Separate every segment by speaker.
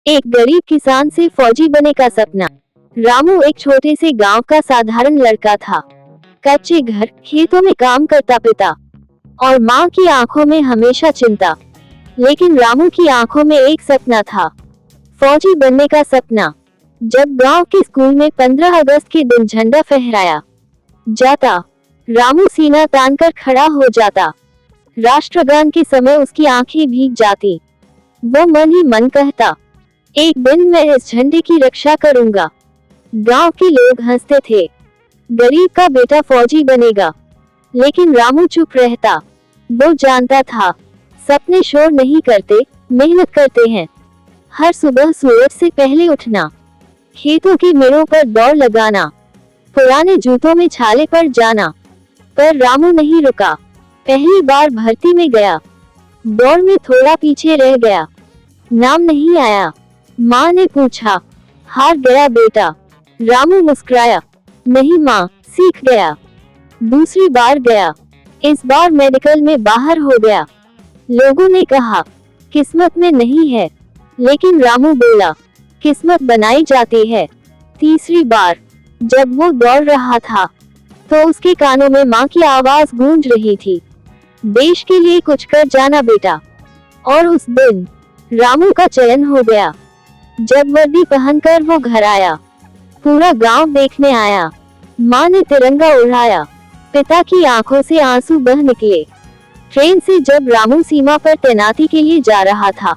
Speaker 1: एक गरीब किसान से फौजी बनने का सपना। रामू एक छोटे से गांव का साधारण लड़का था। कच्चे घर, खेतों में काम करता पिता और माँ की आंखों में हमेशा चिंता। लेकिन रामू की आंखों में एक सपना था, फौजी बनने का सपना। जब गांव के स्कूल में 15 अगस्त के दिन झंडा फहराया जाता, रामू सीना तान कर खड़ा हो जाता। राष्ट्रगान के समय उसकी आंखें भीग जाती। वो मन ही मन कहता, एक दिन मैं इस झंडे की रक्षा करूंगा। गांव के लोग हंसते थे, गरीब का बेटा फौजी बनेगा। लेकिन रामू चुप रहता। वो जानता था, सपने शोर नहीं करते, मेहनत करते हैं। हर सुबह सूरज से पहले उठना, खेतों की मेड़ों पर दौड़ लगाना, पुराने जूतों में छाले पड़ जाना। पर रामू नहीं रुका। पहली बार भर्ती में गया, दौड़ में थोड़ा पीछे रह गया, नाम नहीं आया। माँ ने पूछा, हार गया बेटा? रामू मुस्कुराया, नहीं माँ, सीख गया। दूसरी बार गया, इस बार मेडिकल में बाहर हो गया। लोगों ने कहा, किस्मत में नहीं है। लेकिन रामू बोला, किस्मत बनाई जाती है। तीसरी बार जब वो दौड़ रहा था, तो उसके कानों में माँ की आवाज गूंज रही थी, देश के लिए कुछ कर जाना बेटा। और उस दिन रामू का चयन हो गया। जब वर्दी पहनकर वो घर आया, पूरा गांव देखने आया। माँ ने तिरंगा उड़ाया, पिता की आंखों से आंसू बह निकले। ट्रेन से जब रामू सीमा पर तैनाती के लिए जा रहा था,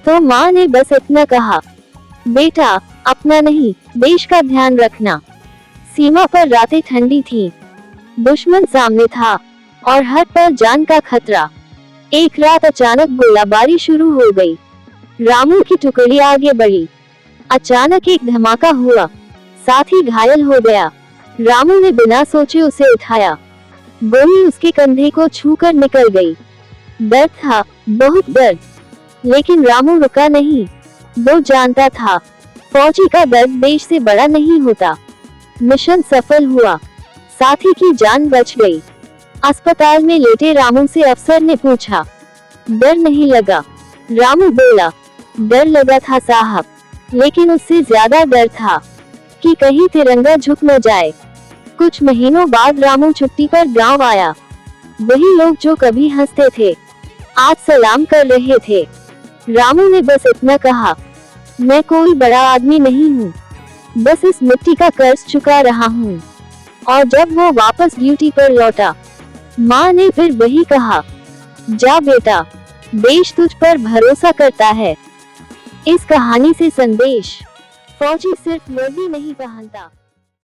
Speaker 1: तो माँ ने बस इतना कहा, बेटा अपना नहीं, देश का ध्यान रखना। सीमा पर रातें ठंडी थीं, दुश्मन सामने था और हर पल जान का खतरा। एक रात अचानक गोलाबारी शुरू हो गई। रामू की टुकड़ी आगे बढ़ी। अचानक एक धमाका हुआ, साथी घायल हो गया। रामू ने बिना सोचे उसे उठाया। गोली उसके कंधे को छूकर निकल गई। दर्द था, बहुत दर्द। लेकिन रामू रुका नहीं। वो जानता था, फौजी का दर्द देश से बड़ा नहीं होता। मिशन सफल हुआ, साथी की जान बच गई। अस्पताल में लेटे रामू से अफसर ने पूछा, डर नहीं लगा? रामू बोला, डर लगा था साहब, लेकिन उससे ज्यादा डर था कि कहीं तिरंगा झुक न जाए। कुछ महीनों बाद रामू छुट्टी पर गांव आया। वही लोग जो कभी हंसते थे, आज सलाम कर रहे थे। रामू ने बस इतना कहा, मैं कोई बड़ा आदमी नहीं हूँ, बस इस मिट्टी का कर्ज चुका रहा हूँ। और जब वो वापस ड्यूटी पर लौटा, माँ ने फिर वही कहा, जा बेटा, देश तुझ पर भरोसा करता है। इस कहानी से संदेश, फौजी सिर्फ वर्दी नहीं पहनता,